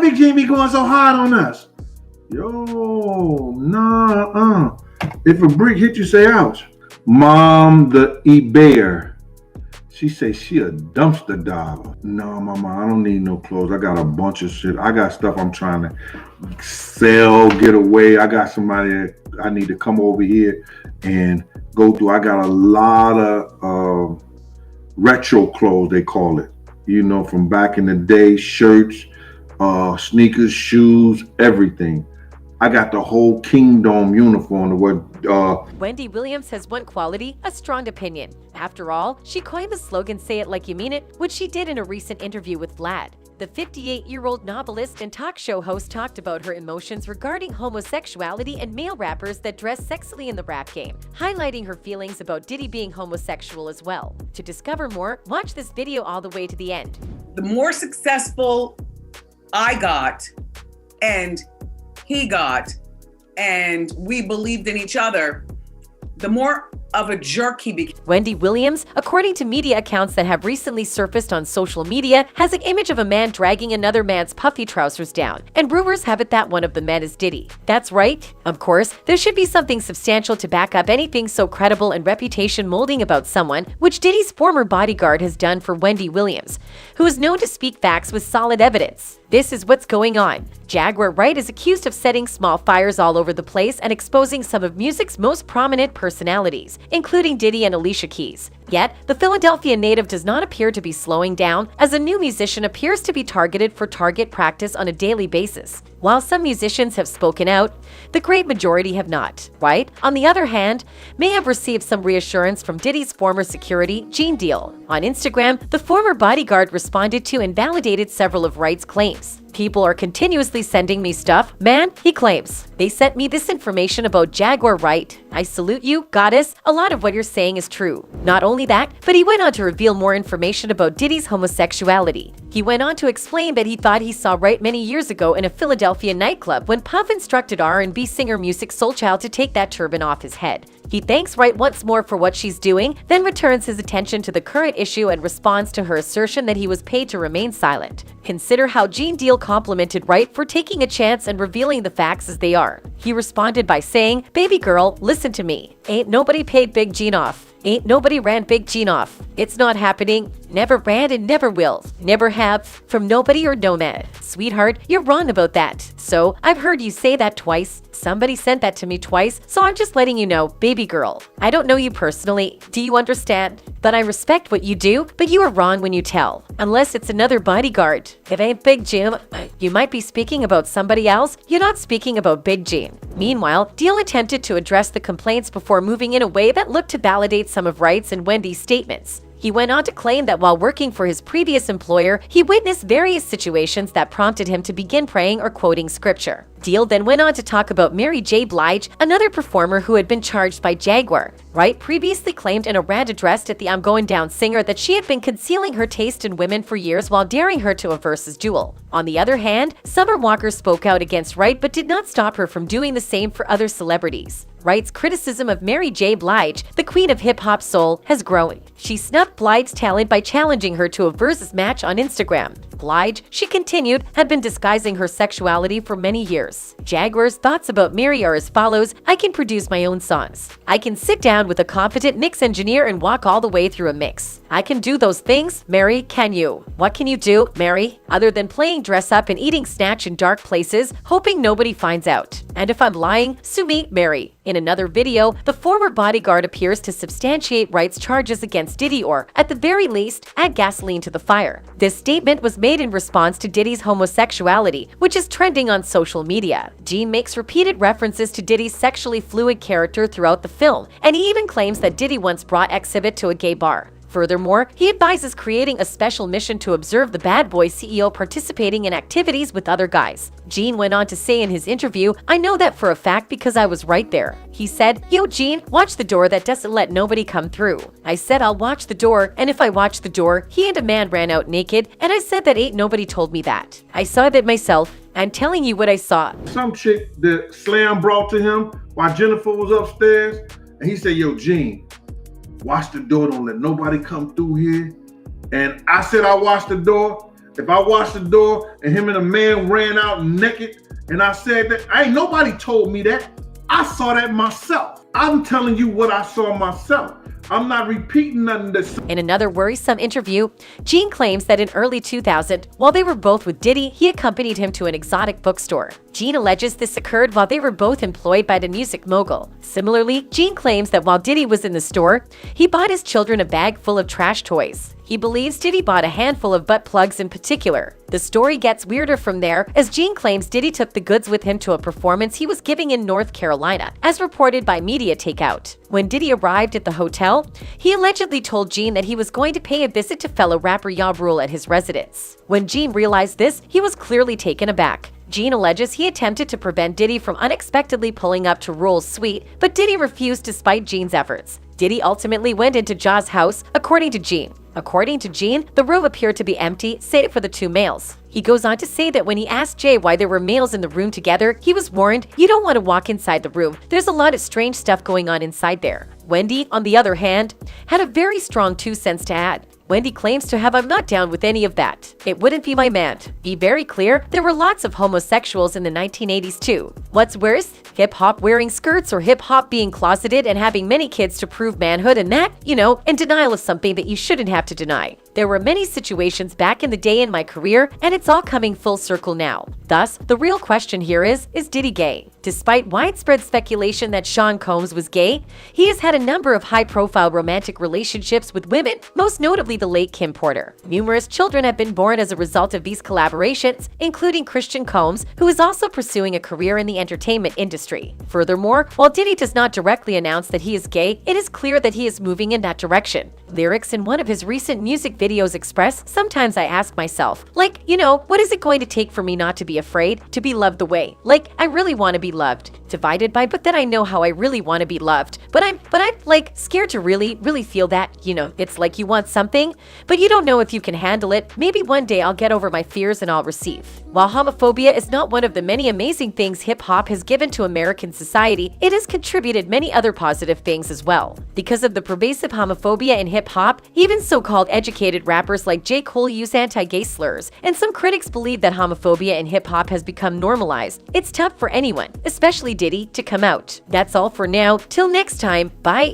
Big G be going so hard on us? Yo, nah, If a brick hit you, say ouch. Mom, the eBayer. She say she a dumpster diver. No, mama, I don't need no clothes. I got a bunch of shit. I got stuff I'm trying to sell, get away. I got somebody that I need to come over here and go through. I got a lot of retro clothes, they call it. You know, from back in the day, shirts, sneakers, shoes, everything. I got the whole Kingdom uniform. Wendy Williams has one quality, a strong opinion. After all, she coined the slogan "Say it like you mean it," which she did in a recent interview with Vlad. The 58-year-old novelist and talk show host talked about her emotions regarding homosexuality and male rappers that dress sexily in the rap game, highlighting her feelings about Diddy being homosexual as well. To discover more, watch this video all the way to the end. The more successful I got, and he got, and we believed in each other, the more of a jerk he became. Wendy Williams, according to media accounts that have recently surfaced on social media, has an image of a man dragging another man's puffy trousers down, and rumors have it that one of the men is Diddy. That's right. Of course, there should be something substantial to back up anything so credible and reputation molding about someone, which Diddy's former bodyguard has done for Wendy Williams, who is known to speak facts with solid evidence. This is what's going on. Jaguar Wright is accused of setting small fires all over the place and exposing some of music's most prominent personalities, including Diddy and Alicia Keys. Yet, the Philadelphia native does not appear to be slowing down, as a new musician appears to be targeted for target practice on a daily basis. While some musicians have spoken out, the great majority have not. Wright, on the other hand, may have received some reassurance from Diddy's former security, Gene Deal. On Instagram, the former bodyguard responded to and validated several of Wright's claims. "People are continuously sending me stuff, man," he claims. "They sent me this information about Jaguar Wright. I salute you, goddess. A lot of what you're saying is true." Not only that, but he went on to reveal more information about Diddy's homosexuality. He went on to explain that he thought he saw Wright many years ago in a Philadelphia nightclub when Puff instructed R&B singer Music Soulchild to take that turban off his head. He thanks Wright once more for what she's doing, then returns his attention to the current issue and responds to her assertion that he was paid to remain silent. Consider how Gene Deal complimented Wright for taking a chance and revealing the facts as they are. He responded by saying, "Baby girl, listen to me. Ain't nobody paid Big Gene off. Ain't nobody ran Big Gene off. It's not happening. Never ran and never will. Never have. From nobody or no man. Sweetheart, you're wrong about that. So, I've heard you say that twice. Somebody sent that to me twice, so I'm just letting you know, baby girl. I don't know you personally. Do you understand? But I respect what you do, but you are wrong when you tell. Unless it's another bodyguard. It ain't Big Jim. You might be speaking about somebody else. You're not speaking about Big Gene." Meanwhile, Deal attempted to address the complaints before moving in a way that looked to validate some of Wright's and Wendy's statements. He went on to claim that while working for his previous employer, he witnessed various situations that prompted him to begin praying or quoting scripture. Deal then went on to talk about Mary J. Blige, another performer who had been charged by Jaguar. Wright previously claimed in a rant addressed at the I'm Going Down singer that she had been concealing her taste in women for years while daring her to a versus duel. On the other hand, Summer Walker spoke out against Wright but did not stop her from doing the same for other celebrities. Wright's criticism of Mary J. Blige, the queen of hip-hop soul, has grown. She snubbed Blige's talent by challenging her to a versus match on Instagram. Blige, she continued, had been disguising her sexuality for many years. Jaguar's thoughts about Mary are as follows: "I can produce my own songs. I can sit down with a competent mix engineer and walk all the way through a mix. I can do those things, Mary, can you? What can you do, Mary? Other than playing dress up and eating snatch in dark places, hoping nobody finds out. And if I'm lying, sue me, Mary." In another video, the former bodyguard appears to substantiate Wright's charges against Diddy or, at the very least, add gasoline to the fire. This statement was made in response to Diddy's homosexuality, which is trending on social media. Gene makes repeated references to Diddy's sexually fluid character throughout the film, and he even claims that Diddy once brought Exhibit to a gay bar. Furthermore, he advises creating a special mission to observe the Bad Boy CEO participating in activities with other guys. Gene went on to say in his interview, "I know that for a fact because I was right there." He said, "Yo, Gene, watch the door that doesn't let nobody come through." I said I'll watch the door, and if I watch the door, he and a man ran out naked, and I said that ain't nobody told me that. I saw that myself. I'm telling you what I saw. Some chick that Slam brought to him while Jennifer was upstairs, and he said, "Yo, Gene, watch the door, don't let nobody come through here." And I said I watched the door. If I watched the door and him and a man ran out naked and I said that, ain't nobody told me that. I saw that myself. I'm telling you what I saw myself. I'm not repeating nothing that's... In another worrisome interview, Gene claims that in early 2000, while they were both with Diddy, he accompanied him to an exotic bookstore. Gene alleges this occurred while they were both employed by the music mogul. Similarly, Gene claims that while Diddy was in the store, he bought his children a bag full of trash toys. He believes Diddy bought a handful of butt plugs in particular. The story gets weirder from there, as Gene claims Diddy took the goods with him to a performance he was giving in North Carolina, as reported by Media Takeout. When Diddy arrived at the hotel, he allegedly told Gene that he was going to pay a visit to fellow rapper Xual at his residence. When Gene realized this, he was clearly taken aback. Gene alleges he attempted to prevent Diddy from unexpectedly pulling up to Xual's suite, but Diddy refused despite Gene's efforts. Diddy ultimately went into Ja's house, according to Gene. According to Gene, the room appeared to be empty, save for the two males. He goes on to say that when he asked Jay why there were males in the room together, he was warned, "You don't want to walk inside the room. There's a lot of strange stuff going on inside there." Wendy, on the other hand, had a very strong 2 cents to add. Wendy claims to have, "I'm not down with any of that. It wouldn't be my man." Be very clear, there were lots of homosexuals in the 1980s too. What's worse, hip-hop wearing skirts or hip-hop being closeted and having many kids to prove manhood, and that, in denial of something that you shouldn't have to deny. There were many situations back in the day in my career, and it's all coming full circle now. Thus, the real question here is Diddy gay? Despite widespread speculation that Sean Combs was gay, he has had a number of high-profile romantic relationships with women, most notably the late Kim Porter. Numerous children have been born as a result of these collaborations, including Christian Combs, who is also pursuing a career in the entertainment industry. Furthermore, while Diddy does not directly announce that he is gay, it is clear that he is moving in that direction. Lyrics in one of his recent music videos express, "Sometimes I ask myself, what is it going to take for me not to be afraid, to be loved the way? I really want to be loved. Divided by, but then I know how I really want to be loved. But I'm scared to really feel that, it's like you want something, but you don't know if you can handle it. Maybe one day I'll get over my fears and I'll receive." While homophobia is not one of the many amazing things hip-hop has given to American society, it has contributed many other positive things as well. Because of the pervasive homophobia in hip-hop, even so-called educated rappers like J. Cole use anti-gay slurs, and some critics believe that homophobia in hip-hop has become normalized. It's tough for anyone, especially Diddy, to come out. That's all for now. Till next time, bye!